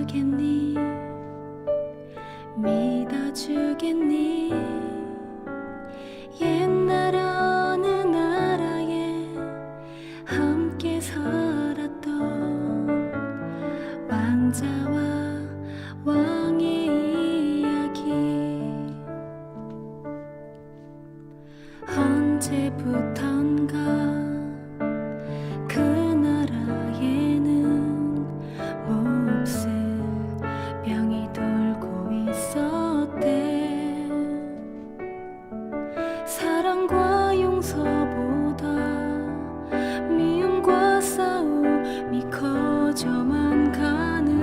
믿어주겠니? 믿어주겠니? 옛날 어느 나라에 함께 살았던 왕자와 왕의 이야기. 언제부턴가 그 나라에는 몹쓸 병이 돌고 있었대. 사랑과 용서보다 미움과 싸움이 커져만 가는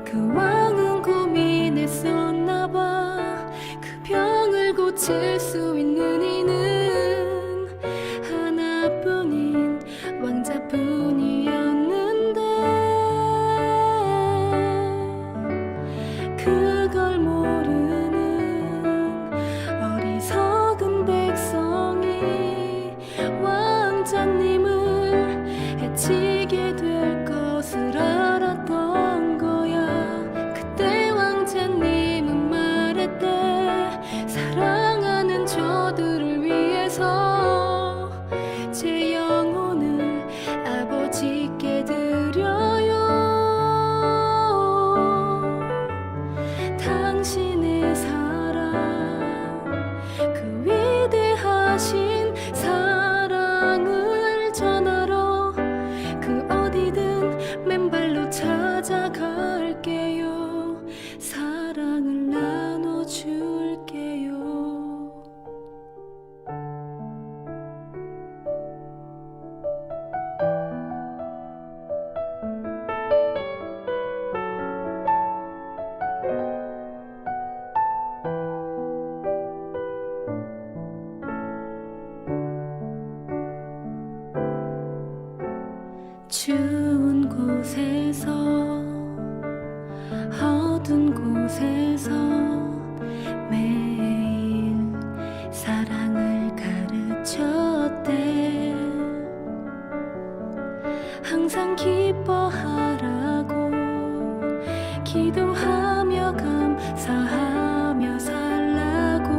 그 왕은 고민했었나봐. 그 병을 고칠 수 있는 이는 하나뿐인 왕자뿐이었는데 그걸 모르는 어리석은 백성이 왕자님을 해치게 될 것을 알았던 거야. 그때 왕자님은 말했대. 사랑하는 저들을 위해서 제 영혼을 아버지께 드려요. 당신의 사랑, 그 위대하신 사랑을 전하러 그 어디든 맨발로 찾아갈게요. 사랑을 나눠줄게요. 추운 곳에서 어두운 곳에서 매일 사랑을 가르쳤대. 항상 기뻐하라고 기도하며 감사하며 살라고.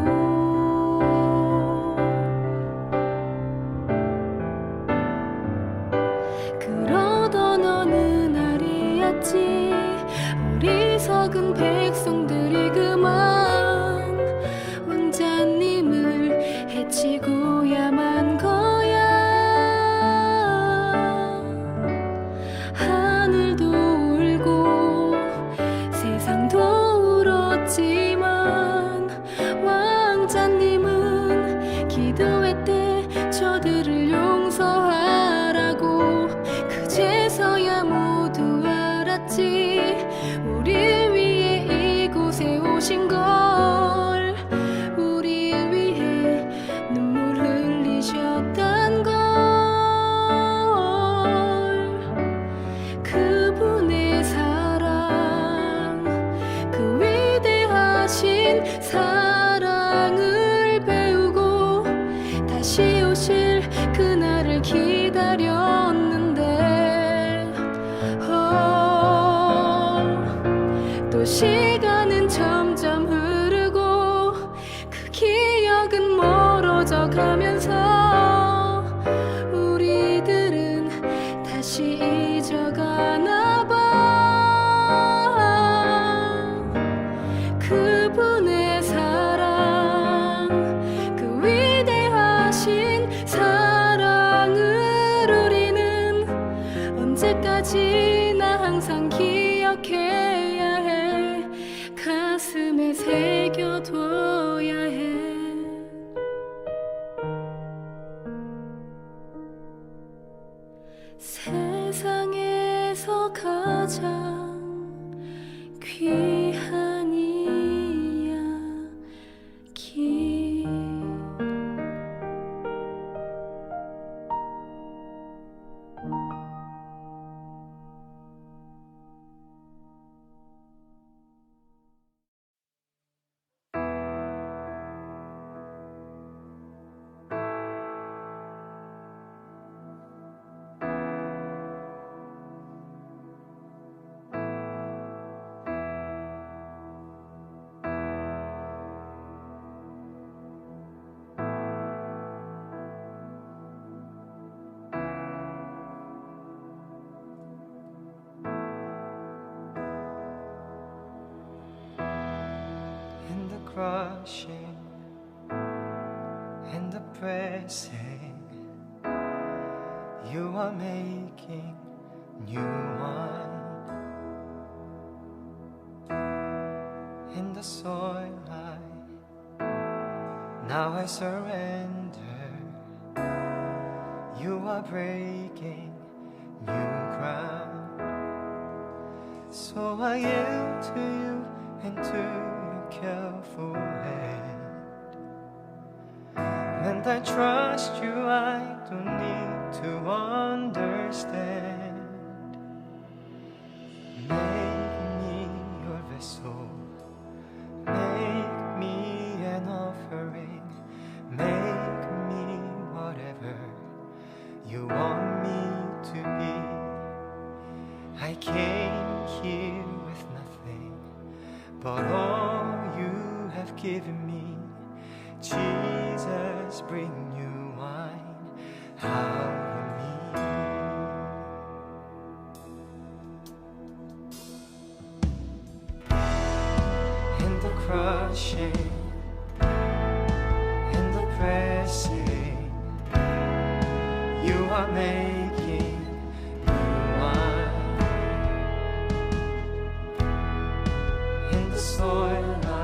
그러던 어느 날이었지. 어리석은 백성들이 그만 왕자님을 해치고야만 거야. 하늘도 울고 세상도 울었지만 왕자님은 기도했대. 저들을 용서하라고. 그제서야 모두 알았지. 우릴 위해 이곳에 오신 걸. 우릴 위해 눈물 흘리셨단 걸. 그분의 사랑, 그 위대하신 사랑을 배우고 다시 오실 그날을 기다렸는데 또 시간은 점점 흐르고 그 기억은 멀어져 가면서 우리들은 다시 잊어가나 봐. 그분의 사랑, 그 위대하신 사랑을 우리는 언제까지나 항상 기억해야 해. 가슴에 새겨둬야 해. 세상에서 가장 귀한 이야기. crushing and the pressing, you are making new wine. In the soil now I surrender. You are breaking new ground. So I yield to you and to your careful hand. And I trust you, I don't need to understand. Make me your vessel, make me an offering, make me whatever you want me to be. I came here with nothing but all you have given me. Jesus, bring new wine out of me. In the crushing, in the pressing, you are making new wine. In the soil I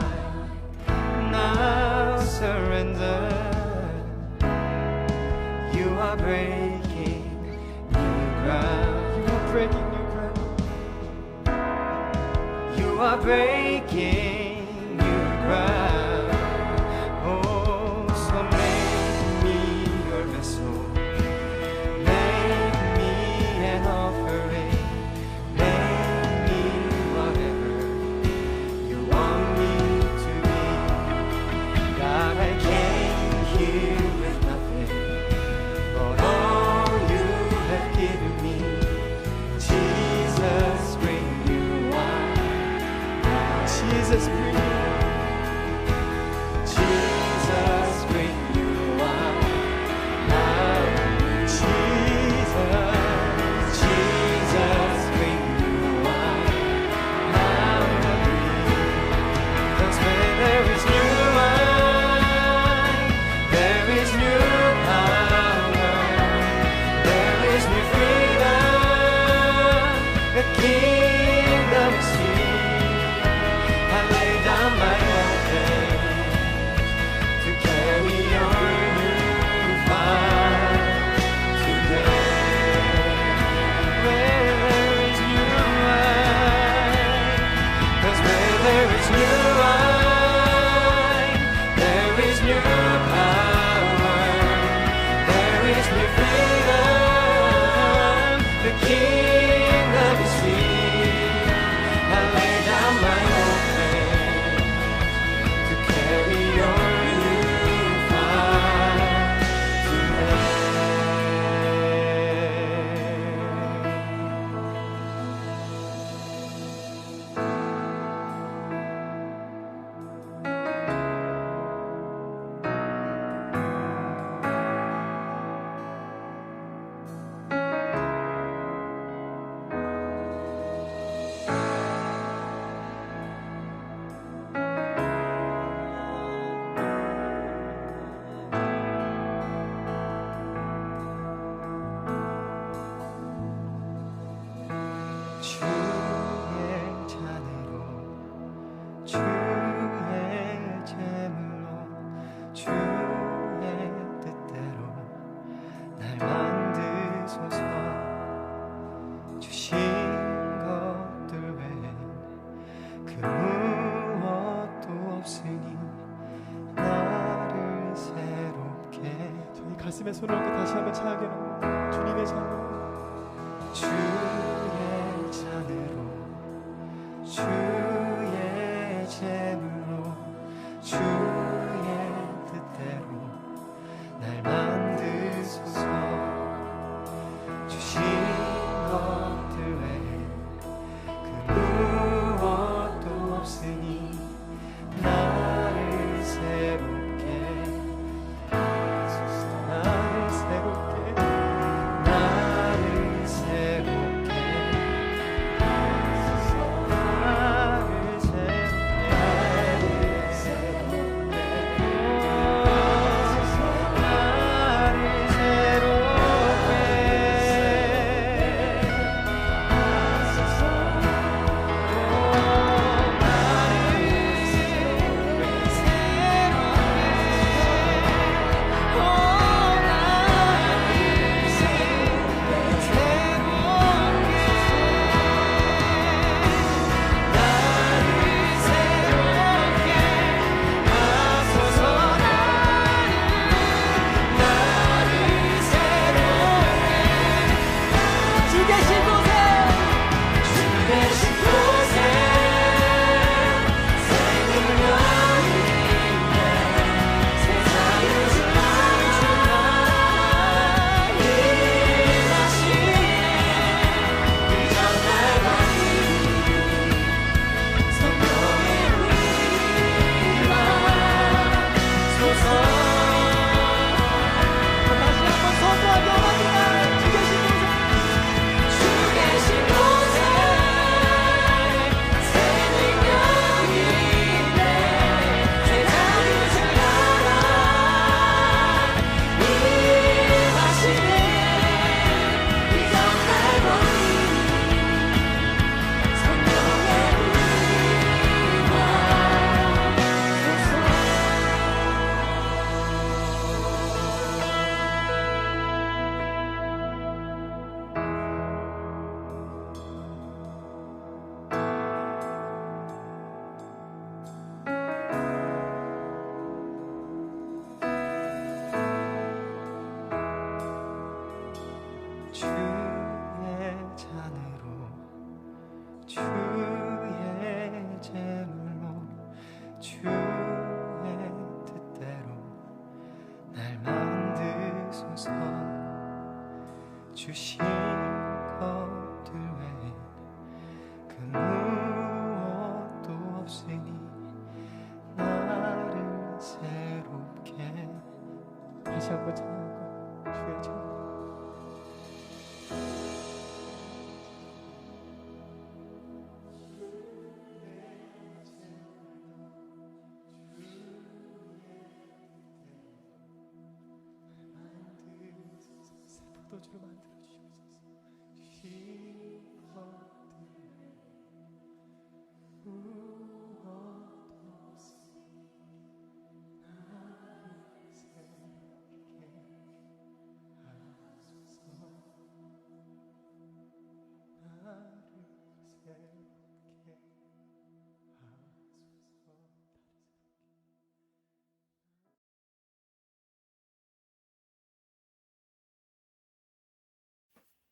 now surrender. You are breaking new ground. You are breaking new ground. You are breaking new ground. Oh, so make me your vessel, make me an offering, make me whatever you want me to be. God, I came here with nothing but all you have given me. Jesus, bring new wine. Jesus, bring new wine. Jesus, bring new wine. Now, Jesus, Jesus, bring new wine. Now, 'cause when there is new wine, there is new power, there is new freedom. The kingdom is here. I lay down my old things to carry on new fire today. Where there is new wine, 'cause where there is new wine, there is new power, there is new freedom. The kingdom is here. I lay down my old things to carry on new fire today. 주의 잔으로, 주의 제물로, 주의 뜻대로 날 만드소서. 주신 것들 외엔 그 무엇도 없으니 나를 새롭게. 저희 가슴에 손을 얹고 다시 한번 찬양하는 주님의 잔으로, 주의 잔으로, 주의 제물로, 주의 뜻대로 날 만드소서. 주신 것들 외엔 그 무엇도 없으니 나를 새롭게 하소서. 나를 새롭게 주신 것들 외엔 그 무엇도 없으니 나를 새롭게. 다시 한번 찬양하고 주의 찬양. 포도주로 만들어 주시옵소서.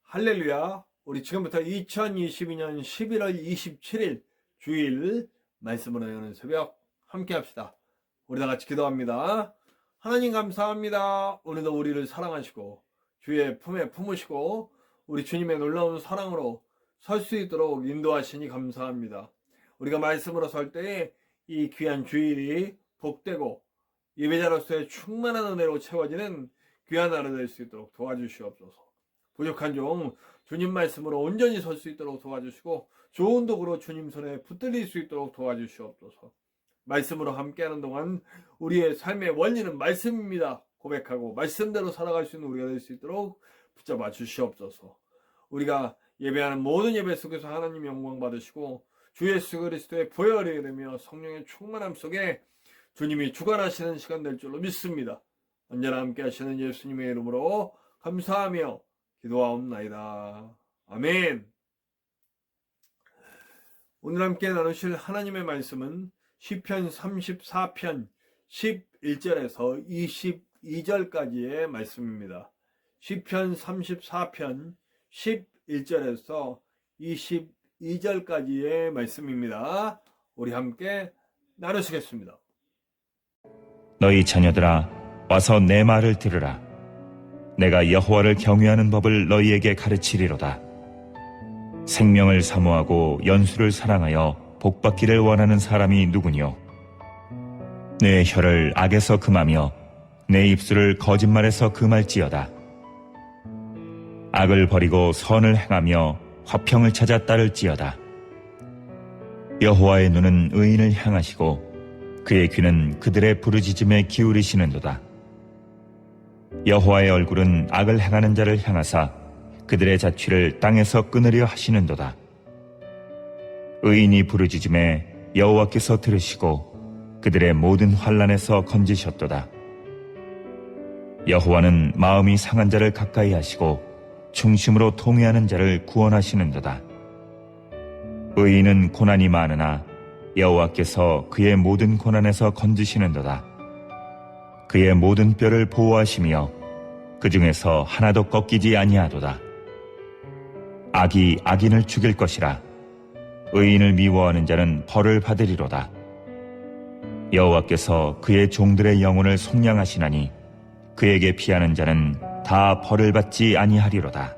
할렐루야. 우리 지금부터 2022년 11월 27일 주일 말씀으로 여는 새벽 함께 합시다. 우리 다 같이 기도합니다. 하나님 감사합니다. 오늘도 우리를 사랑하시고 주의 품에 품으시고 우리 주님의 놀라운 사랑으로 설 수 있도록 인도하시니 감사합니다. 우리가 말씀으로 설 때에 이 귀한 주일이 복되고 예배자로서의 충만한 은혜로 채워지는 귀한 하루 될 수 있도록 도와주시옵소서. 부족한 종 주님 말씀으로 온전히 설 수 있도록 도와주시고 좋은 도구로 주님 손에 붙들릴 수 있도록 도와주시옵소서. 말씀으로 함께하는 동안 우리의 삶의 원리는 말씀입니다 고백하고 말씀대로 살아갈 수 있는 우리가 될 수 있도록 붙잡아 주시옵소서. 우리가 예배하는 모든 예배 속에서 하나님 영광 받으시고 주 예수 그리스도의 보혈이 되며 성령의 충만함 속에 주님이 주관하시는 시간 될 줄로 믿습니다. 언제나 함께 하시는 예수님의 이름으로 감사하며 기도하옵나이다. 아멘. 오늘 함께 나누실 하나님의 말씀은 시편 34편 11절에서 22절까지의 말씀입니다. 시편 34편 11절에서 22절까지의 말씀입니다. 우리 함께 나누시겠습니다. 너희 자녀들아, 와서 내 말을 들으라. 내가 여호와를 경외하는 법을 너희에게 가르치리로다. 생명을 사모하고 연수를 사랑하여 복받기를 원하는 사람이 누구뇨? 내 혀를 악에서 금하며 내 입술을 거짓말에서 금할지어다. 악을 버리고 선을 행하며 화평을 찾아 따를지어다. 여호와의 눈은 의인을 향하시고 그의 귀는 그들의 부르짖음에 기울이시는도다. 여호와의 얼굴은 악을 행하는 자를 향하사 그들의 자취를 땅에서 끊으려 하시는도다. 의인이 부르짖음에 여호와께서 들으시고 그들의 모든 환난에서 건지셨도다. 여호와는 마음이 상한 자를 가까이 하시고 중심으로 통회하는 자를 구원하시는도다. 의인은 고난이 많으나 여호와께서 그의 모든 고난에서 건지시는도다. 그의 모든 뼈를 보호하시며 그 중에서 하나도 꺾이지 아니하도다. 악이 악인을 죽일 것이라. 의인을 미워하는 자는 벌을 받으리로다. 여호와께서 그의 종들의 영혼을 속량하시나니 그에게 피하는 자는 다 벌을 받지 아니하리로다.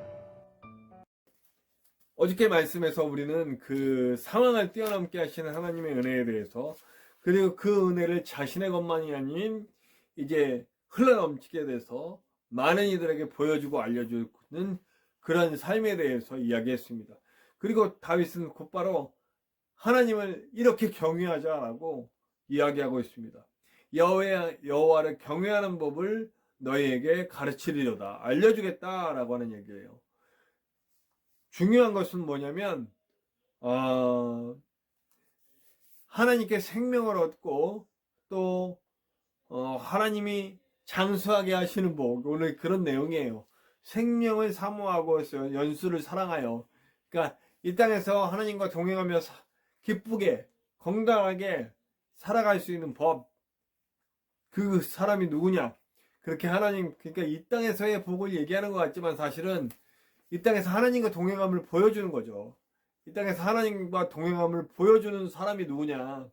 어저께 말씀에서 우리는 그 상황을 뛰어넘게 하시는 하나님의 은혜에 대해서, 그리고 그 은혜를 자신의 것만이 아닌 이제 흘러넘치게 돼서 많은 이들에게 보여주고 알려주는 그런 삶에 대해서 이야기했습니다. 그리고 다윗은 곧바로 하나님을 이렇게 경외하자라고 이야기하고 있습니다. 여호와를 경외하는 법을 너희에게 가르치리로다, 알려주겠다라고 하는 얘기예요. 중요한 것은 뭐냐면 하나님께 생명을 얻고 또 하나님이 장수하게 하시는 복, 오늘 그런 내용이에요. 생명을 사모하고 연수를 사랑하여, 그러니까 이 땅에서 하나님과 동행하며 기쁘게 건강하게 살아갈 수 있는 법, 그 사람이 누구냐? 그렇게 하나님, 그러니까 이 땅에서의 복을 얘기하는 것 같지만 사실은 이 땅에서 하나님과 동행함을 보여주는 거죠. 이 땅에서 하나님과 동행함을 보여주는 사람이 누구냐?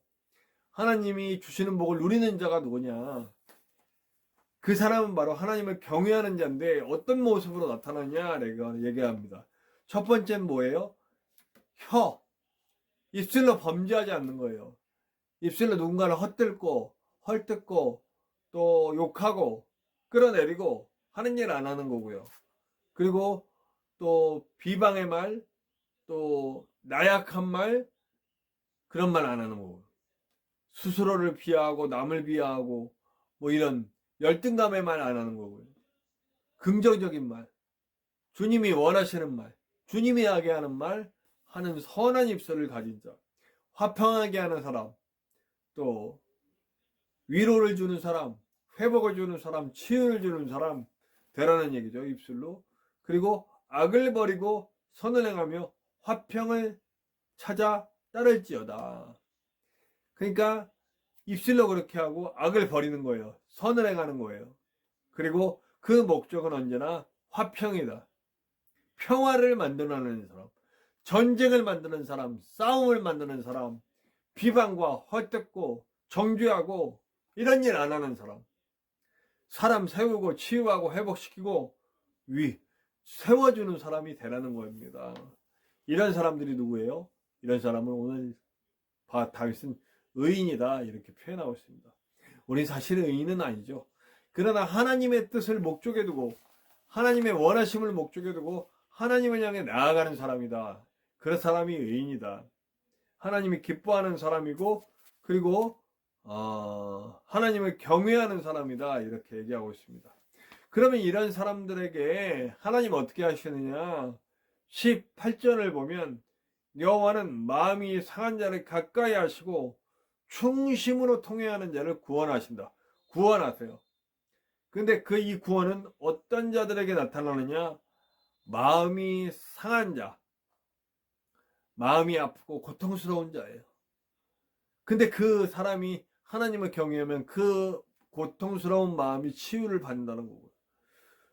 하나님이 주시는 복을 누리는 자가 누구냐? 그 사람은 바로 하나님을 경외하는 자인데 어떤 모습으로 나타나냐 내가 얘기합니다. 첫 번째는 뭐예요? 입술로 범죄하지 않는 거예요. 입술로 누군가를 헐뜯고 또 욕하고 끌어내리고 하는 일 안 하는 거고요. 그리고 또 비방의 말, 또 나약한 말, 그런 말 안 하는 거고, 스스로를 비하하고 남을 비하하고 뭐 이런 열등감의 말 안 하는 거고요. 긍정적인 말, 주님이 원하시는 말, 주님이 하게 하는 말 하는 선한 입술을 가진 자, 화평하게 하는 사람, 또 위로를 주는 사람, 회복을 주는 사람, 치유를 주는 사람 되라는 얘기죠. 입술로. 그리고 악을 버리고 선을 행하며 화평을 찾아 따를지어다. 그러니까 입술로 그렇게 하고 악을 버리는 거예요. 선을 행하는 거예요. 그리고 그 목적은 언제나 화평이다. 평화를 만들어내는 사람, 전쟁을 만드는 사람, 싸움을 만드는 사람, 비방과 헐뜯고 정죄하고 이런 일 안 하는 사람 세우고 치유하고 회복시키고 세워주는 사람이 되라는 겁니다. 이런 사람들이 누구예요? 이런 사람은 오늘 다윗은 의인이다 이렇게 표현하고 있습니다. 우리 사실 의인은 아니죠. 그러나 하나님의 뜻을 목적에 두고 하나님의 원하심을 목적에 두고 하나님을 향해 나아가는 사람이다. 그런 사람이 의인이다. 하나님이 기뻐하는 사람이고 그리고 하나님을 경외하는 사람이다 이렇게 얘기하고 있습니다. 그러면 이런 사람들에게 하나님 어떻게 하시느냐? 18절을 보면 여호와는 마음이 상한 자를 가까이 하시고 충심으로 통회하는 자를 구원하신다. 구원하세요. 근데 이 구원은 어떤 자들에게 나타나느냐? 마음이 상한 자, 마음이 아프고 고통스러운 자예요. 근데 그 사람이 하나님을 경외하면 그 고통스러운 마음이 치유를 받는다는 거고요.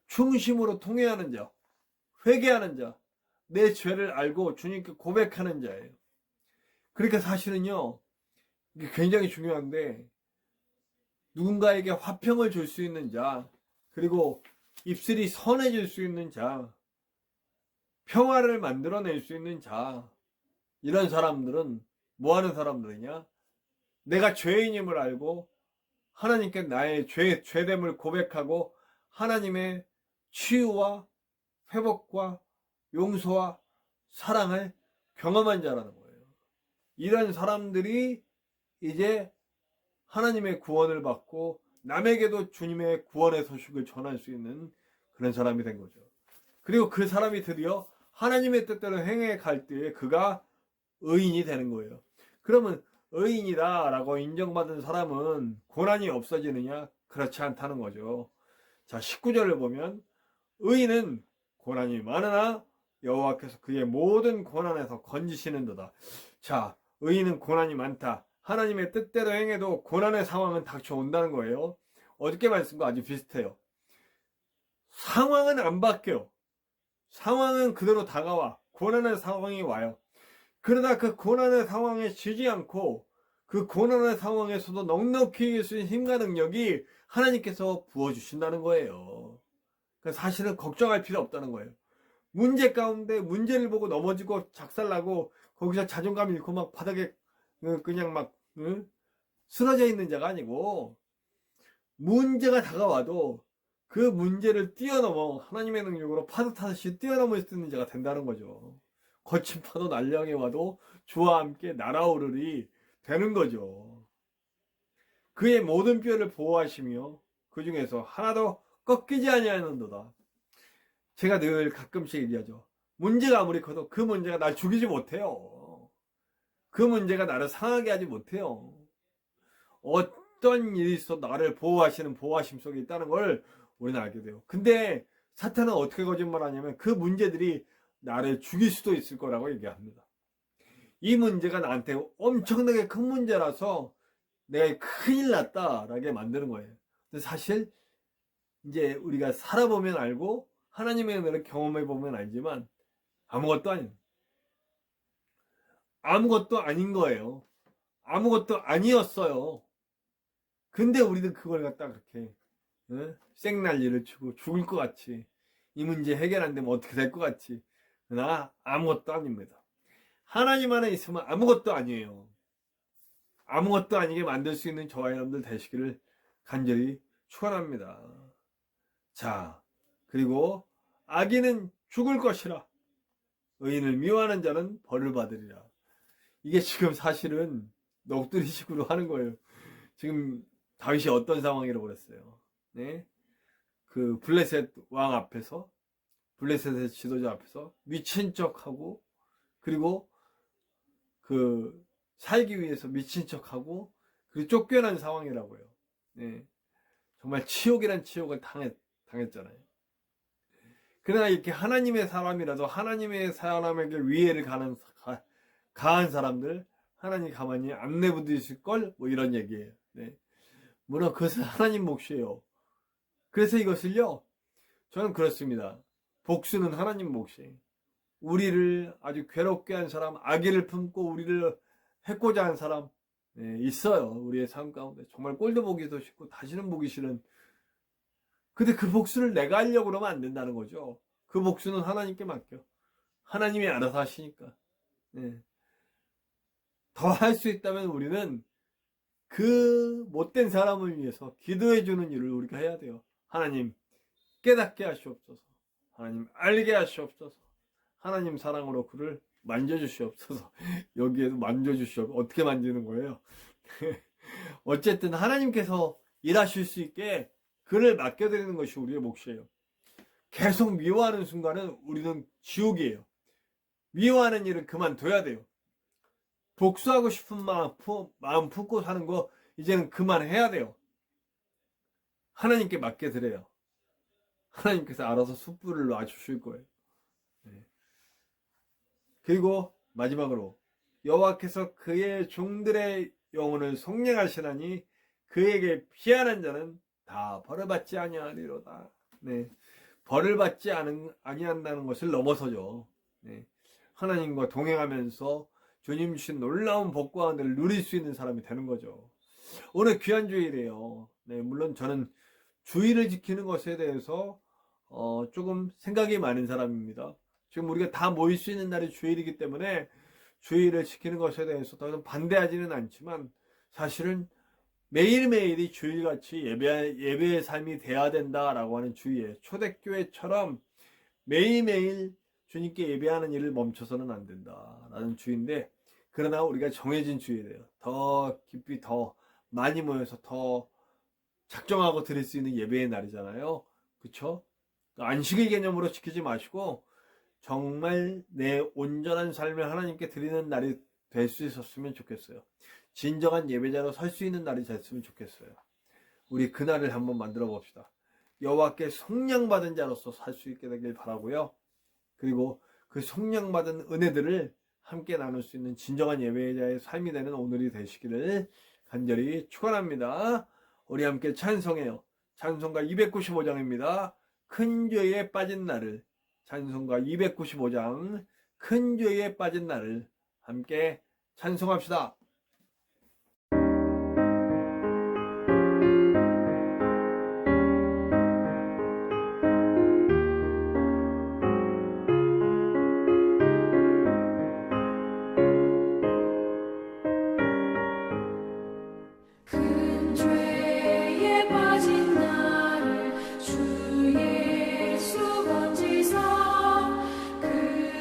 충심으로 통회하는 자, 회개하는 자, 내 죄를 알고 주님께 고백하는 자예요. 그러니까 사실은요, 이게 굉장히 중요한데, 누군가에게 화평을 줄 수 있는 자, 그리고 입술이 선해질 수 있는 자, 평화를 만들어낼 수 있는 자, 이런 사람들은 뭐 하는 사람들이냐? 내가 죄인임을 알고 하나님께 나의 죄됨을 고백하고 하나님의 치유와 회복과 용서와 사랑을 경험한 자라는 거예요. 이런 사람들이 이제 하나님의 구원을 받고 남에게도 주님의 구원의 소식을 전할 수 있는 그런 사람이 된 거죠. 그리고 그 사람이 드디어 하나님의 뜻대로 행해 갈 때에 그가 의인이 되는 거예요. 그러면 의인이다 라고 인정받은 사람은 고난이 없어지느냐? 그렇지 않다는 거죠. 자, 19절을 보면 의인은 고난이 많으나 여호와께서 그의 모든 고난에서 건지시는도다. 자, 의인은 고난이 많다. 하나님의 뜻대로 행해도 고난의 상황은 닥쳐온다는 거예요. 어저께 말씀과 아주 비슷해요. 상황은 안 바뀌어. 상황은 그대로 다가와. 고난의 상황이 와요. 그러나 그 고난의 상황에 지지 않고 그 고난의 상황에서도 넉넉히 이길 수 있는 힘과 능력이 하나님께서 부어주신다는 거예요. 그러니까 사실은 걱정할 필요 없다는 거예요. 문제 가운데 문제를 보고 넘어지고 작살나고 거기서 자존감 잃고 막 바닥에 그냥 막 쓰러져 있는 자가 아니고 문제가 다가와도 그 문제를 뛰어넘어 하나님의 능력으로 파도 타듯이 뛰어넘을 수 있는 자가 된다는 거죠. 거친 파도 날량에 와도 주와 함께 날아오르리 되는 거죠. 그의 모든 뼈를 보호하시며 그 중에서 하나도 꺾이지 아니하는도다. 제가 늘 가끔씩 얘기하죠. 문제가 아무리 커도 그 문제가 날 죽이지 못해요. 그 문제가 나를 상하게 하지 못해요. 어떤 일이 있어도 나를 보호하시는 보호하심 속에 있다는 걸 우리는 알게 돼요. 근데 사탄은 어떻게 거짓말하냐면 그 문제들이 나를 죽일 수도 있을 거라고 얘기합니다. 이 문제가 나한테 엄청나게 큰 문제라서 내가 큰일 났다라게 만드는 거예요. 근데 사실 이제 우리가 살아보면 알고 하나님의 은혜를 경험해보면 알지만 아무것도 아닌 거예요. 아무것도 아니었어요. 근데 우리는 그걸 갖다 그렇게 생난리를 치고 죽을 것 같이 이 문제 해결 안 되면 어떻게 될 것 같이, 그러나 아무것도 아닙니다. 하나님 안에 있으면 아무것도 아니에요. 아무것도 아니게 만들 수 있는 저와 여러분들 되시기를 간절히 축원합니다. 자, 그리고 악인은 죽을 것이라 의인을 미워하는 자는 벌을 받으리라. 이게 지금 사실은 넋두리식으로 하는 거예요. 지금 다윗이 어떤 상황이라고 그랬어요. 네? 그 블레셋 왕 앞에서, 블레셋의 지도자 앞에서 미친 척하고, 그리고 그 살기 위해서 미친 척하고, 그리고 쫓겨난 상황이라고요. 네. 정말 치욕이란 치욕을 당했잖아요. 그러나 이렇게 하나님의 사람이라도 하나님의 사람에게 위해를 가한 사람들 하나님 가만히 안 내버리실 걸, 뭐 이런 얘기예요. 네. 물론 그것은 하나님 몫이에요. 그래서 이것을요, 저는 그렇습니다. 복수는 하나님 몫이에요. 우리를 아주 괴롭게 한 사람, 악의를 품고 우리를 해코자 한 사람, 네, 있어요. 우리의 삶 가운데 정말 꼴도 보기도 싫고 다시는 보기 싫은. 근데 그 복수를 내가 하려고 그러면 안 된다는 거죠. 그 복수는 하나님께 맡겨. 하나님이 알아서 하시니까. 네. 더 할 수 있다면 우리는 그 못된 사람을 위해서 기도해 주는 일을 우리가 해야 돼요. 하나님 깨닫게 하시옵소서. 하나님 알게 하시옵소서. 하나님 사랑으로 그를 만져주시옵소서. 여기에도 만져주시옵소서. 어떻게 만지는 거예요? 어쨌든 하나님께서 일하실 수 있게 그를 맡겨드리는 것이 우리의 몫이에요. 계속 미워하는 순간은 우리는 지옥이에요. 미워하는 일은 그만둬야 돼요. 복수하고 싶은 마음 품고 사는 거 이제는 그만해야 돼요. 하나님께 맡겨드려요. 하나님께서 알아서 숯불을 놔주실 거예요. 네. 그리고 마지막으로 여호와께서 그의 종들의 영혼을 속량하시나니 그에게 피하는 자는 다 벌을 받지 아니하리로다. 네. 벌을 받지 아니한다는 것을 넘어서죠. 네. 하나님과 동행하면서 주님 주신 놀라운 복과 은혜를 누릴 수 있는 사람이 되는 거죠. 오늘 귀한 주일이에요. 네, 물론 저는 주일을 지키는 것에 대해서 조금 생각이 많은 사람입니다. 지금 우리가 다 모일 수 있는 날이 주일이기 때문에 주일을 지키는 것에 대해서 더 이상 반대하지는 않지만, 사실은 매일매일이 주일같이 예배의 삶이 돼야 된다라고 하는 주의에, 초대교회처럼 매일매일 주님께 예배하는 일을 멈춰서는 안 된다라는 주의인데, 그러나 우리가 정해진 주의래요. 더 깊이 더 많이 모여서 더 작정하고 드릴 수 있는 예배의 날이잖아요. 그쵸? 안식일 개념으로 지키지 마시고 정말 내 온전한 삶을 하나님께 드리는 날이 될 수 있었으면 좋겠어요. 진정한 예배자로 설 수 있는 날이 됐으면 좋겠어요. 우리 그 날을 한번 만들어 봅시다. 여호와께 속량받은 자로서 살 수 있게 되길 바라고요. 그리고 그 속량받은 은혜들을 함께 나눌 수 있는 진정한 예배자의 삶이 되는 오늘이 되시기를 간절히 축원합니다. 우리 함께 찬송해요. 찬송가 295장입니다. 큰 죄에 빠진 나를. 찬송가 295장 큰 죄에 빠진 나를 함께 찬송합시다. 큰 죄에 빠진 나를 주 예수 건지사 그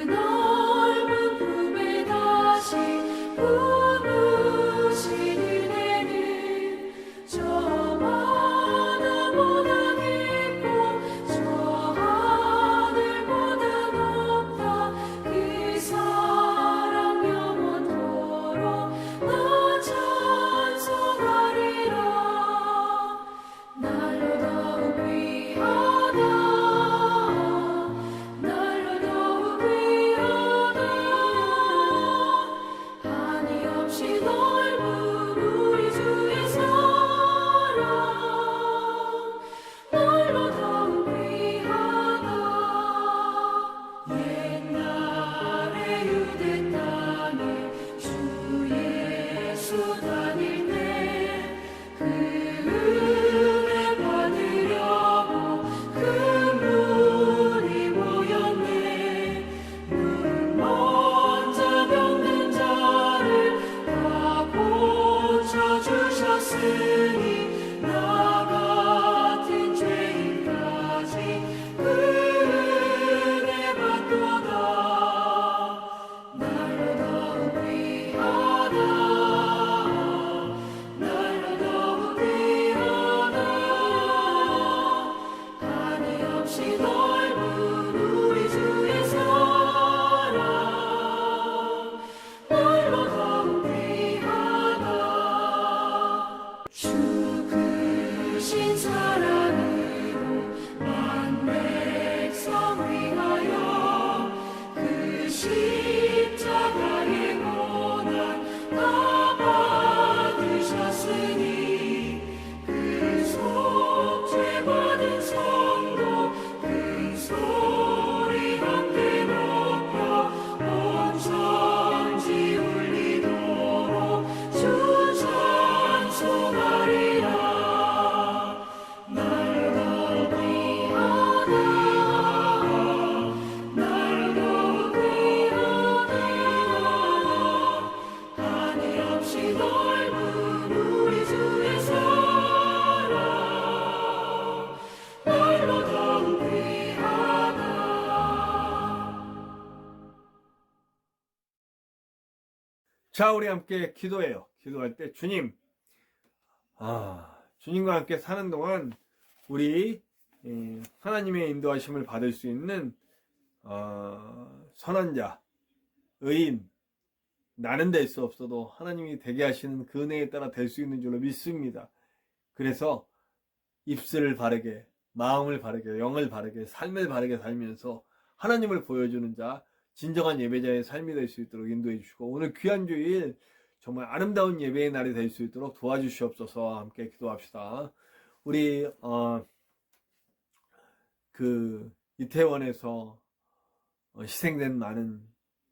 넓은 품에 다시 품을 십자가의 고난 다 받으셨으니 그 속죄받은 성도 큰 소리 함께 높여 온 천지 울리도록 주 찬송하리라. 날 더욱 위하다 날 더욱 위하다 하늘 없이 넓은 우리 주의 사랑 날로 더욱 위하다. 자, 우리 함께 기도해요. 기도할 때 주님과 함께 사는 동안 우리 하나님의 인도하심을 받을 수 있는 선한 자, 의인, 나는 될 수 없어도 하나님이 되게 하시는 그 은혜에 따라 될 수 있는 줄로 믿습니다. 그래서 입술을 바르게, 마음을 바르게, 영을 바르게, 삶을 바르게 살면서 하나님을 보여주는 자, 진정한 예배자의 삶이 될 수 있도록 인도해 주시고, 오늘 귀한 주일 정말 아름다운 예배의 날이 될 수 있도록 도와주시옵소서. 함께 기도합시다. 우리 이태원에서 희생된 많은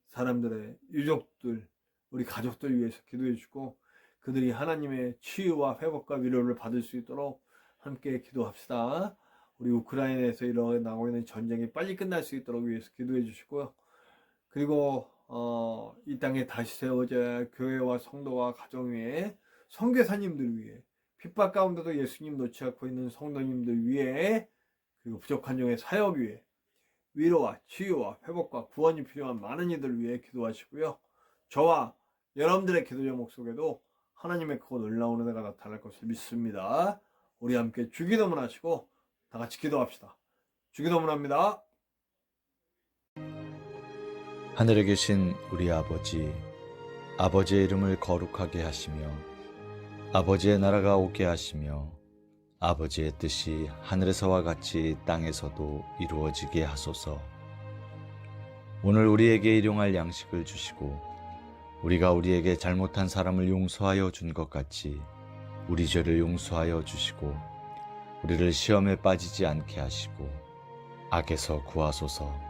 사람들의 유족들, 우리 가족들 위해서 기도해 주고, 그들이 하나님의 치유와 회복과 위로를 받을 수 있도록 함께 기도합시다. 우리 우크라이나에서 일어나고 있는 전쟁이 빨리 끝날 수 있도록 위해서 기도해 주시고요. 그리고 이 땅에 다시 세워져야 교회와 성도와 가정 위에, 선교사님들 위에, 핍박 가운데도 예수님 놓지 않고 있는 성도님들 위에, 그리고 부족한 종의 사역 위에 위로와 치유와 회복과 구원이 필요한 많은 이들 위해 기도하시고요. 저와 여러분들의 기도 제목 속에도 하나님의 크고 놀라운 은혜가 나타날 것을 믿습니다. 우리 함께 주기도문 하시고 다 같이 기도합시다. 주기도문 합니다. 하늘에 계신 우리 아버지, 아버지의 이름을 거룩하게 하시며 아버지의 나라가 오게 하시며 아버지의 뜻이 하늘에서와 같이 땅에서도 이루어지게 하소서. 오늘 우리에게 일용할 양식을 주시고 우리가 우리에게 잘못한 사람을 용서하여 준 것 같이 우리 죄를 용서하여 주시고 우리를 시험에 빠지지 않게 하시고 악에서 구하소서.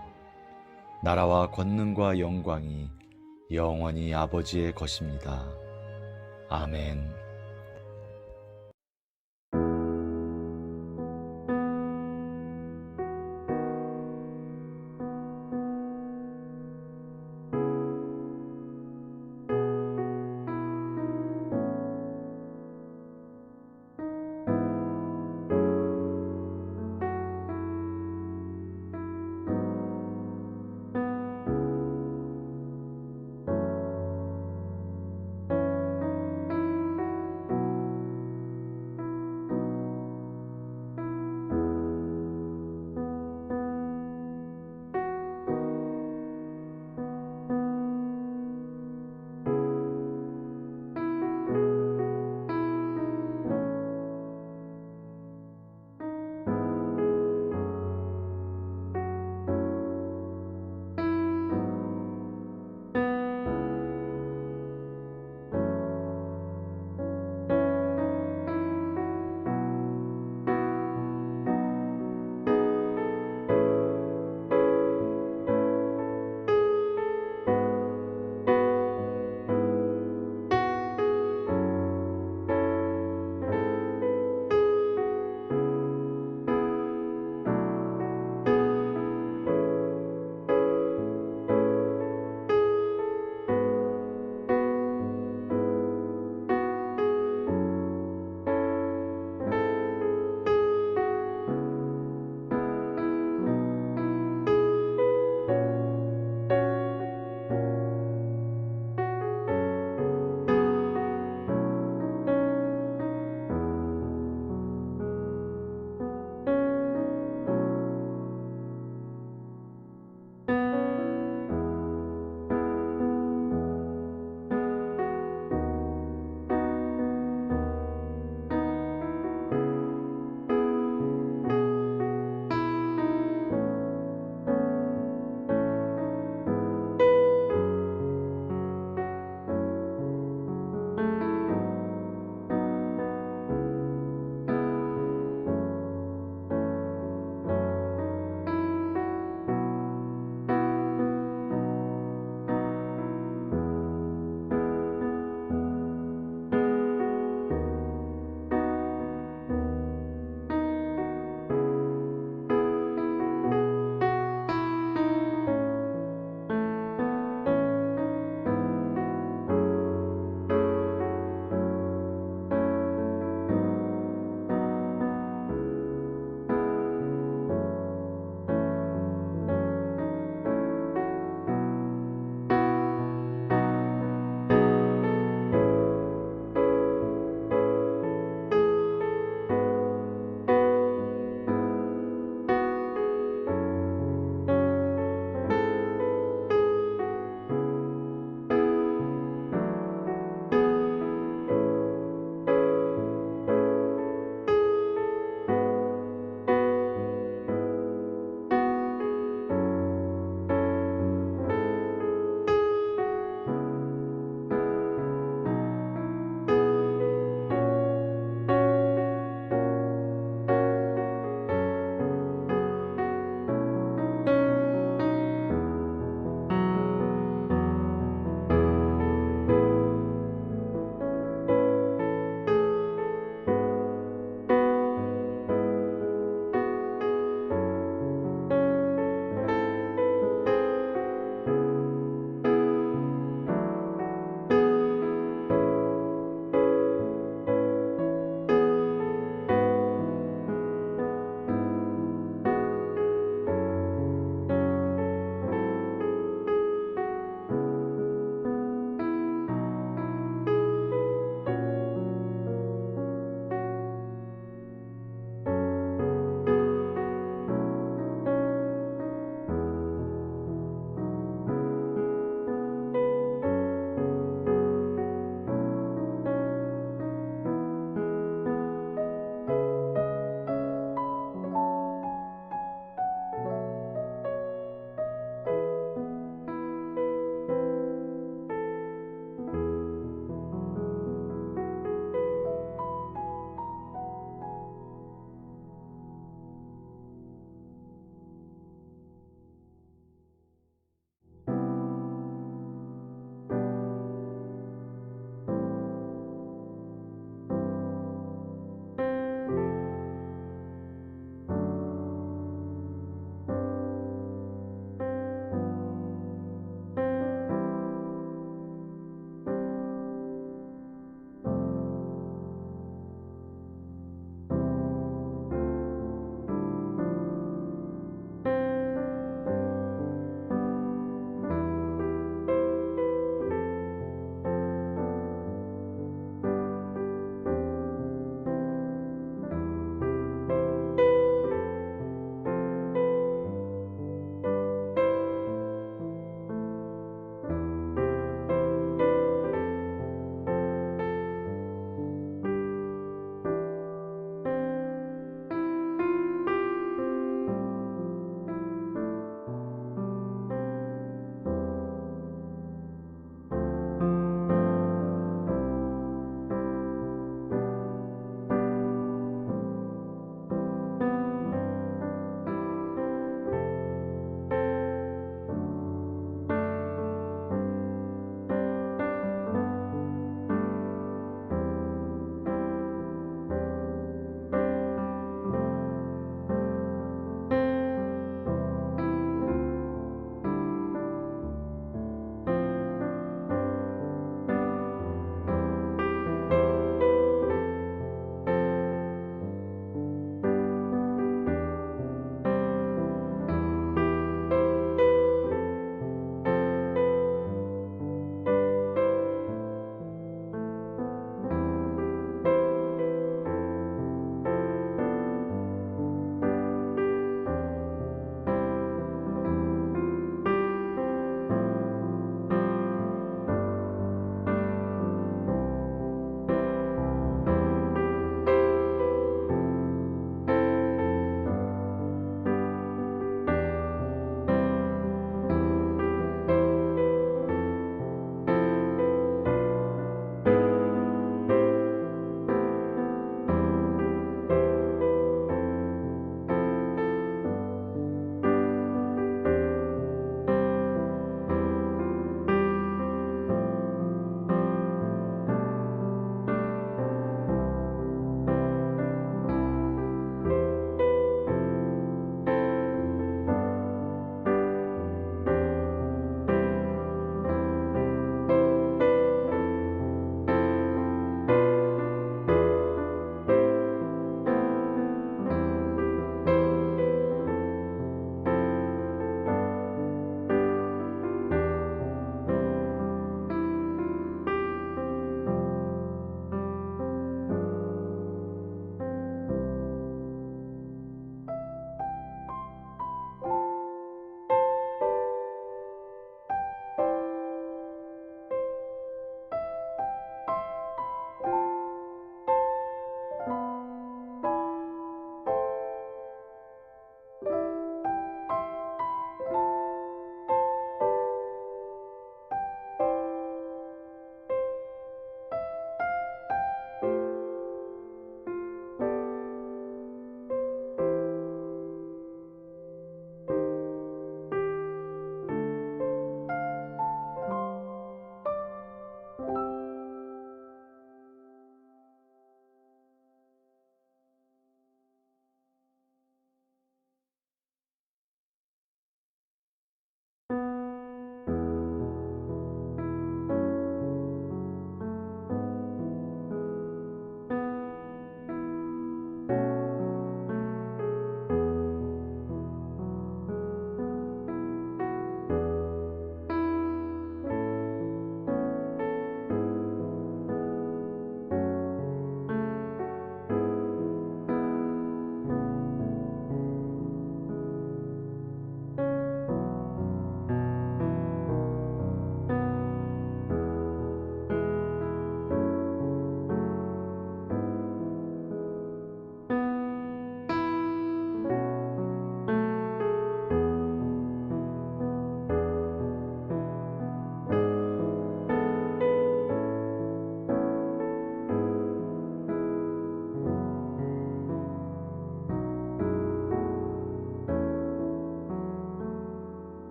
나라와 권능과 영광이 영원히 아버지의 것입니다. 아멘.